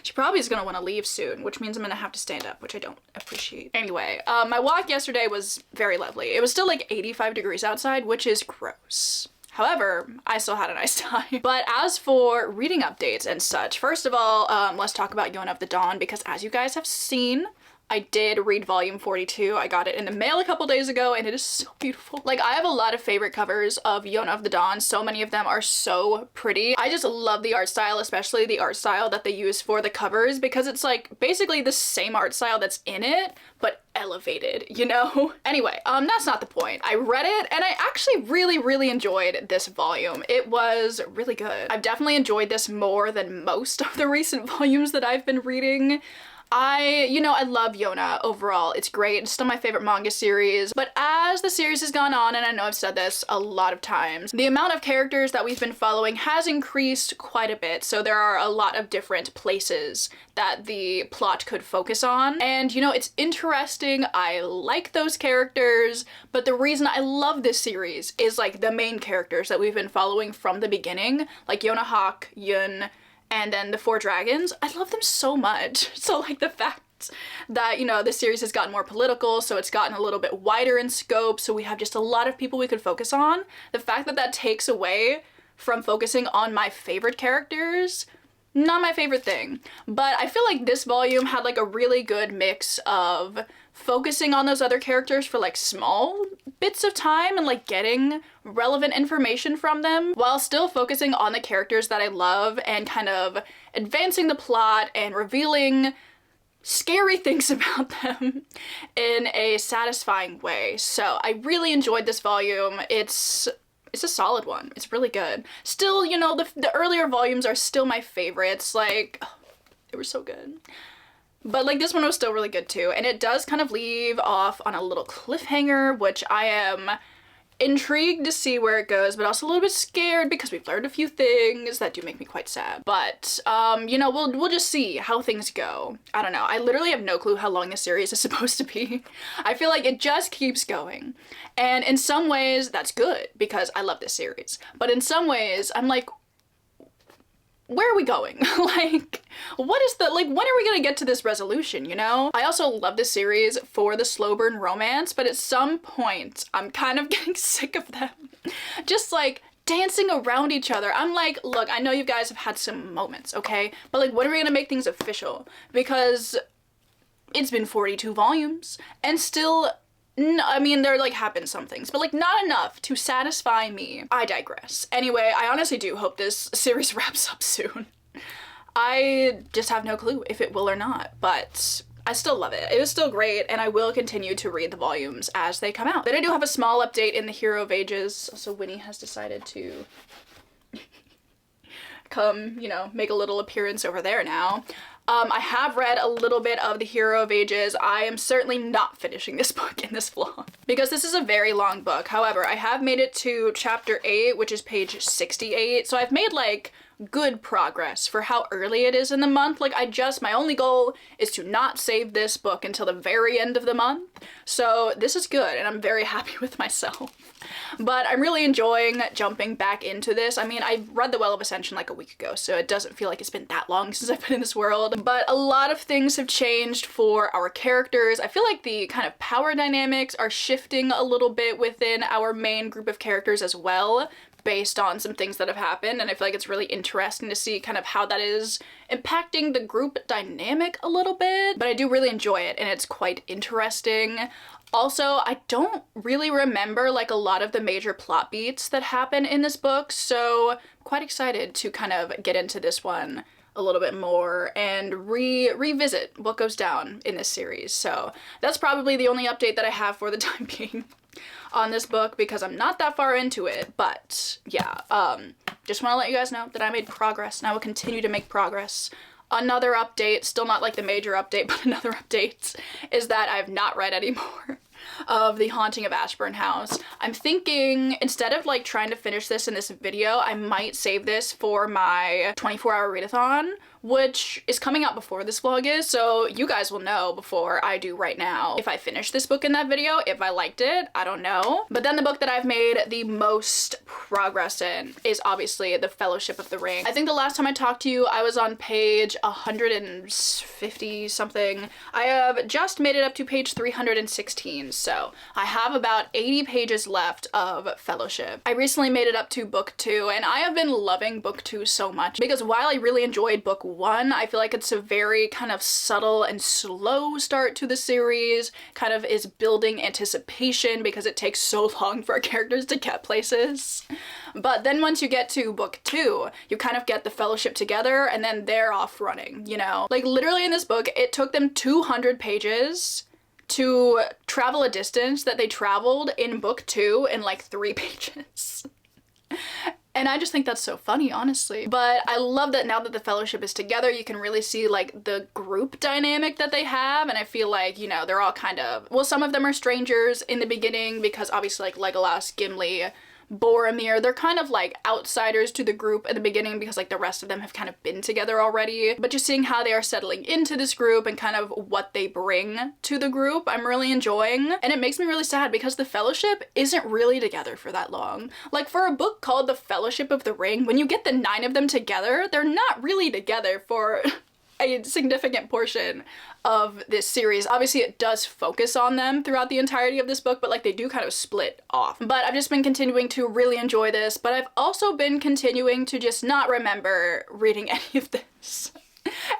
She probably is gonna want to leave soon, which means I'm gonna have to stand up, which I don't appreciate. Anyway, my walk yesterday was very lovely. It was still like 85 degrees outside, which is gross. However, I still had a nice time. But as for reading updates and such, first of all, let's talk about Yona of the Dawn, because as you guys have seen, I did read volume 42. I got it in the mail a couple days ago, and it is so beautiful. Like, I have a lot of favorite covers of Yona of the Dawn. So many of them are so pretty. I just love the art style, especially the art style that they use for the covers, because it's like basically the same art style that's in it, but elevated, you know? Anyway, that's not the point. I read it, and I actually really enjoyed this volume. It was really good. I've definitely enjoyed this more than most of the recent volumes that I've been reading. I love Yona overall. It's great. It's still my favorite manga series. But as the series has gone on, and I know I've said this a lot of times, the amount of characters that we've been following has increased quite a bit. So there are a lot of different places that the plot could focus on. And, you know, it's interesting. I like those characters. But the reason I love this series is, like, the main characters that we've been following from the beginning. Like Yona Hawk, Yun, and then the 4 dragons. I love them so much. So like the fact that, you know, this series has gotten more political, so it's gotten a little bit wider in scope, so we have just a lot of people we could focus on. The fact that that takes away from focusing on my favorite characters, not my favorite thing. But I feel like this volume had like a really good mix of focusing on those other characters for like small bits of time and like getting relevant information from them while still focusing on the characters that I love and kind of advancing the plot and revealing scary things about them in a satisfying way. So I really enjoyed this volume. It's a solid one. It's really good. Still, you know, the earlier volumes are still my favorites. Like, oh, they were so good. But like this one was still really good too, and it does kind of leave off on a little cliffhanger, which I am intrigued to see where it goes, but also a little bit scared because we've learned a few things that do make me quite sad. But you know, we'll just see how things go. I don't know. I literally have no clue how long this series is supposed to be. I feel like it just keeps going. And in some ways that's good because I love this series. But in some ways I'm like, where are we going? Like, what is the, like, when are we gonna get to this resolution, you know? I also love this series for the slow burn romance, but at some point, I'm kind of getting sick of them. Just, like, dancing around each other. I'm like, look, I know you guys have had some moments, okay? But, like, when are we gonna make things official? Because it's been 42 volumes, and still, I mean, there like have been some things, but like not enough to satisfy me. I digress. Anyway, I honestly do hope this series wraps up soon. I just have no clue if it will or not, but I still love it. It was still great, and I will continue to read the volumes as they come out. But I do have a small update in the Hero of Ages. So Winnie has decided to come, you know, make a little appearance over there now. I have read a little bit of the Hero of Ages. I am certainly not finishing this book in this vlog because this is a very long book. However, I have made it to chapter 8, which is page 68. So I've made like good progress for how early it is in the month. Like my only goal is to not save this book until the very end of the month. So this is good and I'm very happy with myself. But I'm really enjoying jumping back into this. I mean, I read The Well of Ascension like a week ago, so it doesn't feel like it's been that long since I've been in this world. But a lot of things have changed for our characters. I feel like the kind of power dynamics are shifting a little bit within our main group of characters as well, based on some things that have happened, and I feel like it's really interesting to see kind of how that is impacting the group dynamic a little bit. But I do really enjoy it, and it's quite interesting. Also, I don't really remember like a lot of the major plot beats that happen in this book, so I'm quite excited to kind of get into this one a little bit more and revisit what goes down in this series. So that's probably the only update that I have for the time being on this book, because I'm not that far into it. But yeah, just want to let you guys know that I made progress and I will continue to make progress. Another update, still not like the major update, but another update is that I've not read any more of The Haunting of Ashburn House. I'm thinking, instead of like trying to finish this in this video, I might save this for my 24-hour readathon, which is coming out before this vlog is, so you guys will know before I do right now if I finish this book in that video, if I liked it, I don't know. But then the book that I've made the most progress in is obviously The Fellowship of the Ring. I think the last time I talked to you, I was on page 150 something. I have just made it up to page 316, so I have about 80 pages left of Fellowship. I recently made it up to book 2, and I have been loving book 2 so much, because while I really enjoyed book 1, I feel like it's a very kind of subtle and slow start to the series, kind of is building anticipation because it takes so long for our characters to get places. But then once you get to book 2, you kind of get the Fellowship together and then they're off running, you know? Like literally in this book, it took them 200 pages to travel a distance that they traveled in book 2 in like 3 pages. And I just think that's so funny, honestly. But I love that now that the Fellowship is together, you can really see like the group dynamic that they have. And I feel like, you know, they're all kind of, well, some of them are strangers in the beginning because obviously like Legolas, Gimli, Boromir, they're kind of like outsiders to the group at the beginning because like the rest of them have kind of been together already. But just seeing how they are settling into this group and kind of what they bring to the group, I'm really enjoying. And it makes me really sad because the Fellowship isn't really together for that long. Like for a book called The Fellowship of the Ring, when you get the 9 of them together, they're not really together for a significant portion of this series. Obviously it does focus on them throughout the entirety of this book, but like they do kind of split off. But I've just been continuing to really enjoy this, but I've also been continuing to just not remember reading any of this.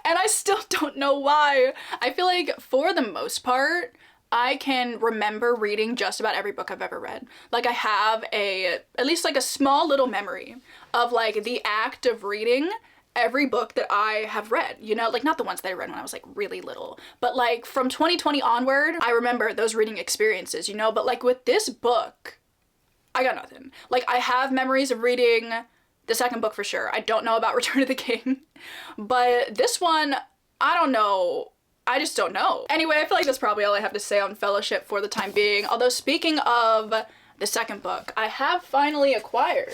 And I still don't know why. I feel like for the most part, I can remember reading just about every book I've ever read. Like I have at least like a small little memory of like the act of reading every book that I have read, you know, like not the ones that I read when I was like really little, but like from 2020 onward, I remember those reading experiences, you know, but like with this book, I got nothing. Like I have memories of reading the second book for sure. I don't know about Return of the King, but this one, I don't know. I just don't know. Anyway, I feel like that's probably all I have to say on Fellowship for the time being. Although speaking of the second book, I have finally acquired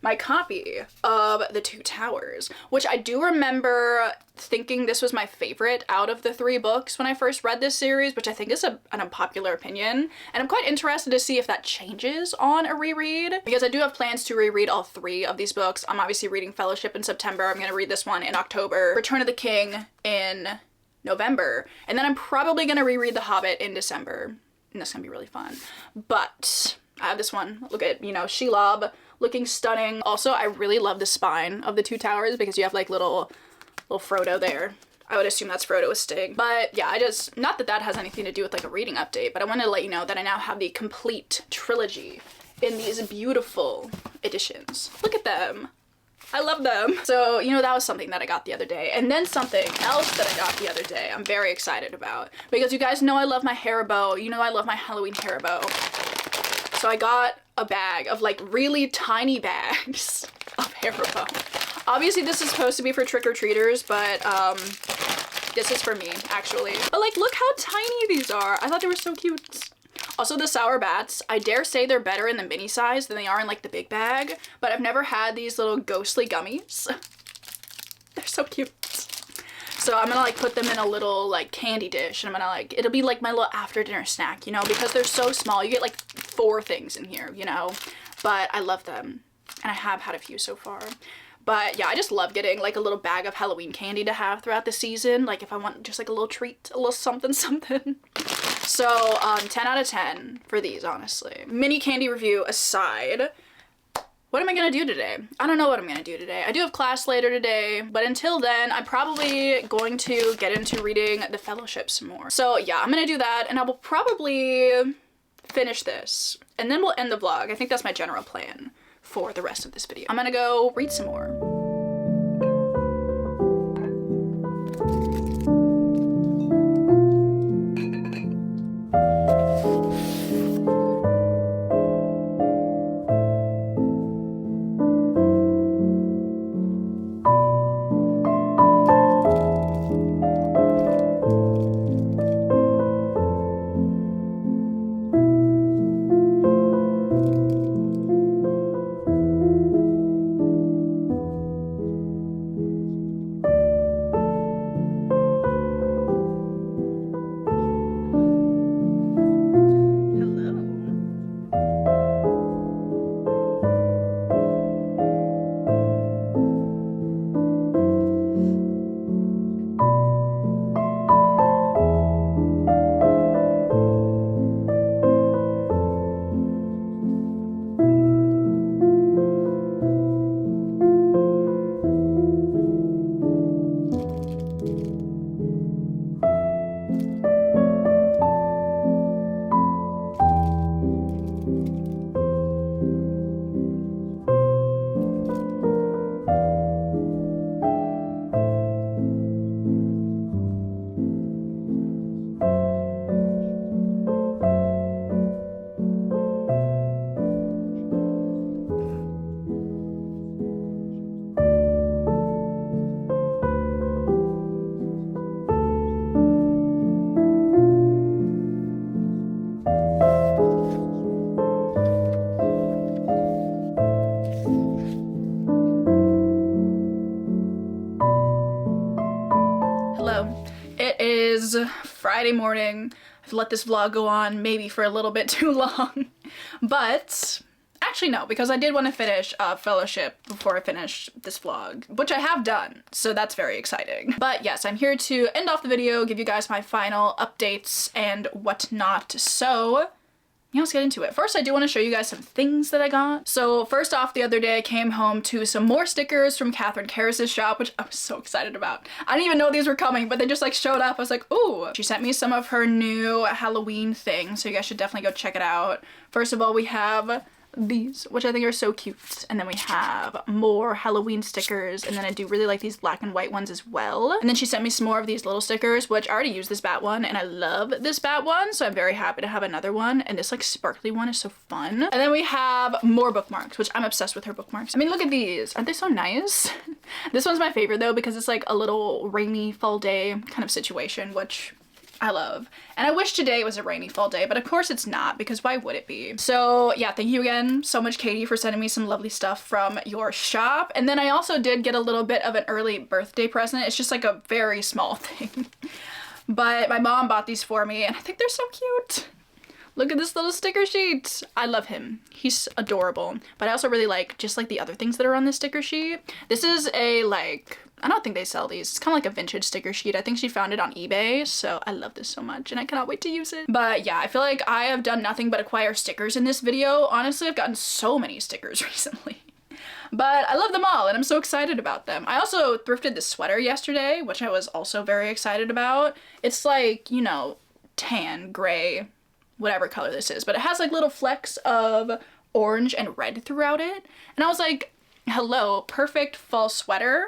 my copy of The Two Towers, which I do remember thinking this was my favorite out of the 3 books when I first read this series, which I think is an unpopular opinion. And I'm quite interested to see if that changes on a reread, because I do have plans to reread all 3 of these books. I'm obviously reading Fellowship in September. I'm gonna read this one in October, Return of the King in November, and then I'm probably gonna reread The Hobbit in December, and that's gonna be really fun. But I have this one. Look at, you know, Shelob looking stunning. Also, I really love the spine of the 2 towers because you have like little Frodo there. I would assume that's Frodo with Sting. But yeah, not that that has anything to do with like a reading update, but I wanted to let you know that I now have the complete trilogy in these beautiful editions. Look at them. I love them. So, you know, that was something that I got the other day. And then something else that I got the other day I'm very excited about. Because you guys know I love my Haribo. You know I love my Halloween Haribo. So I got a bag of like really tiny bags of Haribo. Obviously this is supposed to be for trick-or-treaters, but this is for me actually. But like look how tiny these are. I thought they were so cute. Also the Sour Bats, I dare say they're better in the mini size than they are in like the big bag, but I've never had these little ghostly gummies. They're so cute. So I'm gonna like put them in a little like candy dish, and I'm gonna like, it'll be like my little after dinner snack, you know, because they're so small. You get like 4 things in here, you know, but I love them and I have had a few so far. But yeah, I just love getting like a little bag of Halloween candy to have throughout the season. Like if I want just like a little treat, a little something something. So 10 out of 10 for these, honestly. Mini candy review aside, what am I gonna do today? I don't know what I'm gonna do today. I do have class later today, but until then, I'm probably going to get into reading The Fellowship some more. So yeah, I'm gonna do that, and I will probably finish this, and then we'll end the vlog. I think that's my general plan for the rest of this video. I'm gonna go read some more. Friday morning. I've let this vlog go on maybe for a little bit too long, but actually no, because I did want to finish Fellowship before I finish this vlog, which I have done, so that's very exciting. But yes, I'm here to end off the video, give you guys my final updates and whatnot, so yeah, let's get into it. First, I do want to show you guys some things that I got. So first off, the other day I came home to some more stickers from Catherine Karras' shop, which I was so excited about. I didn't even know these were coming, but they just like showed up. I was like, ooh. She sent me some of her new Halloween things, so you guys should definitely go check it out. First of all, we have these, which I think are so cute, and then we have more Halloween stickers, and then I do really like these black and white ones as well. And then she sent me some more of these little stickers, which I already used this bat one and I love this bat one, so I'm very happy to have another one. And this like sparkly one is so fun. And then we have more bookmarks, which I'm obsessed with her bookmarks. I mean, look at these, aren't they so nice? This one's my favorite though, because it's like a little rainy fall day kind of situation, which I love. And I wish today was a rainy fall day, but of course it's not, because why would it be? So yeah, thank you again so much, Katie, for sending me some lovely stuff from your shop. And then I also did get a little bit of an early birthday present. It's just like a very small thing. But my mom bought these for me and I think they're so cute. Look at this little sticker sheet. I love him. He's adorable. But I also really like just like the other things that are on this sticker sheet. This is a like, I don't think they sell these. It's kind of like a vintage sticker sheet. I think she found it on eBay, so I love this so much and I cannot wait to use it. But yeah, I feel like I have done nothing but acquire stickers in this video. Honestly, I've gotten so many stickers recently. But I love them all and I'm so excited about them. I also thrifted this sweater yesterday, which I was also very excited about. It's like, you know, tan, gray, whatever color this is, but it has like little flecks of orange and red throughout it. And I was like, hello, perfect fall sweater.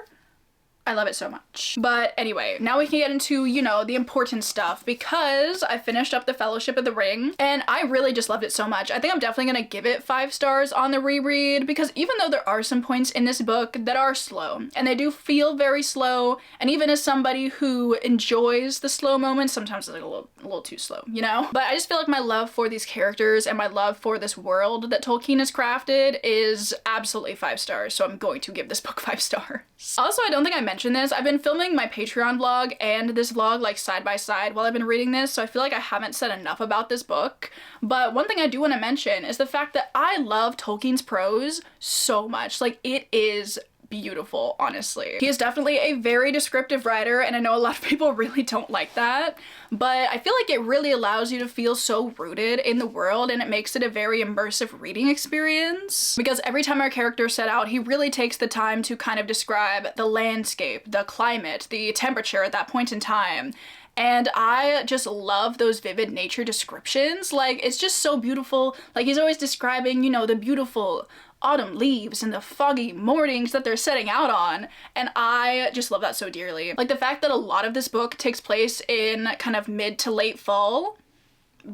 I love it so much. But anyway, now we can get into, you know, the important stuff, because I finished up the Fellowship of the Ring and I really just loved it so much. I think I'm definitely gonna give it 5 stars on the reread, because even though there are some points in this book that are slow, and they do feel very slow, and even as somebody who enjoys the slow moments, sometimes it's like a little too slow, you know? But I just feel like my love for these characters and my love for this world that Tolkien has crafted is absolutely 5 stars, so I'm going to give this book 5 stars. Also, I don't think I mentioned this. I've been filming my Patreon vlog and this vlog like side by side while I've been reading this, so I feel like I haven't said enough about this book. But one thing I do want to mention is the fact that I love Tolkien's prose so much. Like, it is beautiful, honestly. He is definitely a very descriptive writer, and I know a lot of people really don't like that, but I feel like it really allows you to feel so rooted in the world, and it makes it a very immersive reading experience. Because every time our character set out, he really takes the time to kind of describe the landscape, the climate, the temperature at that point in time. And I just love those vivid nature descriptions. Like, it's just so beautiful. Like, he's always describing, you know, the beautiful autumn leaves and the foggy mornings that they're setting out on, and I just love that so dearly. Like, the fact that a lot of this book takes place in kind of mid to late fall,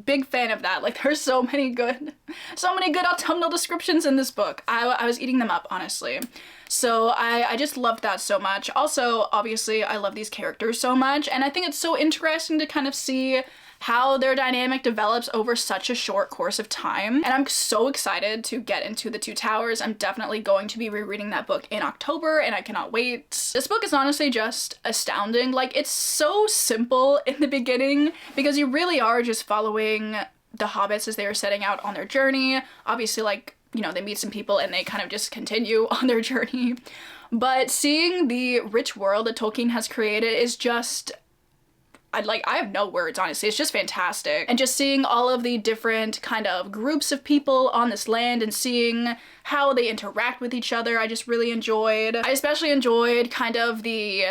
big fan of that. Like, there's so many good autumnal descriptions in this book. I was eating them up, honestly. So I just loved that so much. Also, obviously, I love these characters so much, and I think it's so interesting to kind of see how their dynamic develops over such a short course of time. And I'm so excited to get into The Two Towers. I'm definitely going to be rereading that book in October, and I cannot wait. This book is honestly just astounding. Like, it's so simple in the beginning, because you really are just following the hobbits as they are setting out on their journey. Obviously, like, you know, they meet some people and they kind of just continue on their journey. But seeing the rich world that Tolkien has created is just, I have no words, honestly. It's just fantastic. And just seeing all of the different kind of groups of people on this land and seeing how they interact with each other, I just really enjoyed. I especially enjoyed kind of the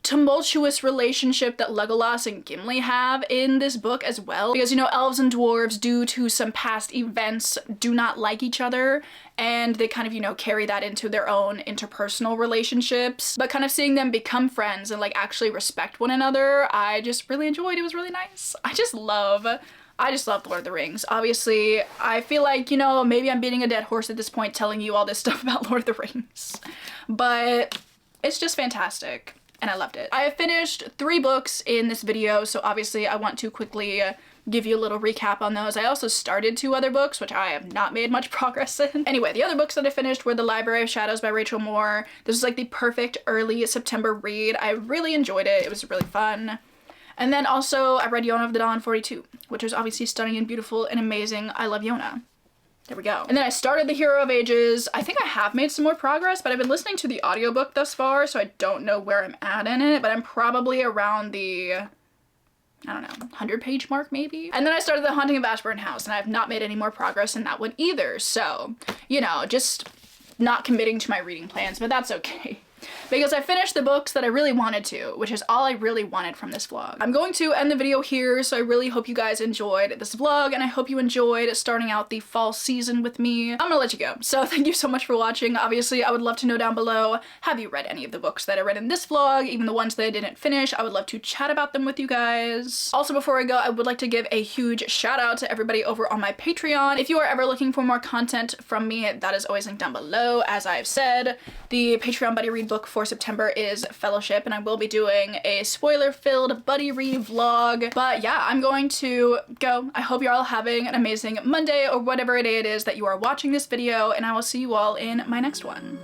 tumultuous relationship that Legolas and Gimli have in this book as well, because, you know, elves and dwarves, due to some past events, do not like each other, and they kind of, you know, carry that into their own interpersonal relationships. But kind of seeing them become friends and like actually respect one another, I just really enjoyed. It was really nice. I just love Lord of the Rings. Obviously, I feel like, you know, maybe I'm beating a dead horse at this point telling you all this stuff about Lord of the Rings, but it's just fantastic. And I loved it. I have finished 3 books in this video, so obviously I want to quickly give you a little recap on those. I also started 2 other books, which I have not made much progress in. Anyway, the other books that I finished were The Library of Shadows by Rachel Moore. This was like the perfect early September read. I really enjoyed it. It was really fun. And then also I read Yona of the Dawn 42, which was obviously stunning and beautiful and amazing. I love Yona. There we go. And then I started The Hero of Ages. I think I have made some more progress, but I've been listening to the audiobook thus far, so I don't know where I'm at in it, but I'm probably around the, I don't know, 100-page mark maybe? And then I started The Haunting of Ashburn House, and I have not made any more progress in that one either, so, you know, just not committing to my reading plans, but that's okay. Because I finished the books that I really wanted to, which is all I really wanted from this vlog. I'm going to end the video here, so I really hope you guys enjoyed this vlog, and I hope you enjoyed starting out the fall season with me. I'm gonna let you go, so thank you so much for watching. Obviously, I would love to know down below, have you read any of the books that I read in this vlog, even the ones that I didn't finish? I would love to chat about them with you guys. Also, before I go, I would like to give a huge shout out to everybody over on my Patreon. If you are ever looking for more content from me, that is always linked down below. As I've said, the Patreon buddy read book for September is Fellowship, and I will be doing a spoiler-filled buddy read vlog. But yeah, I'm going to go. I hope you're all having an amazing Monday or whatever day it is that you are watching this video, and I will see you all in my next one.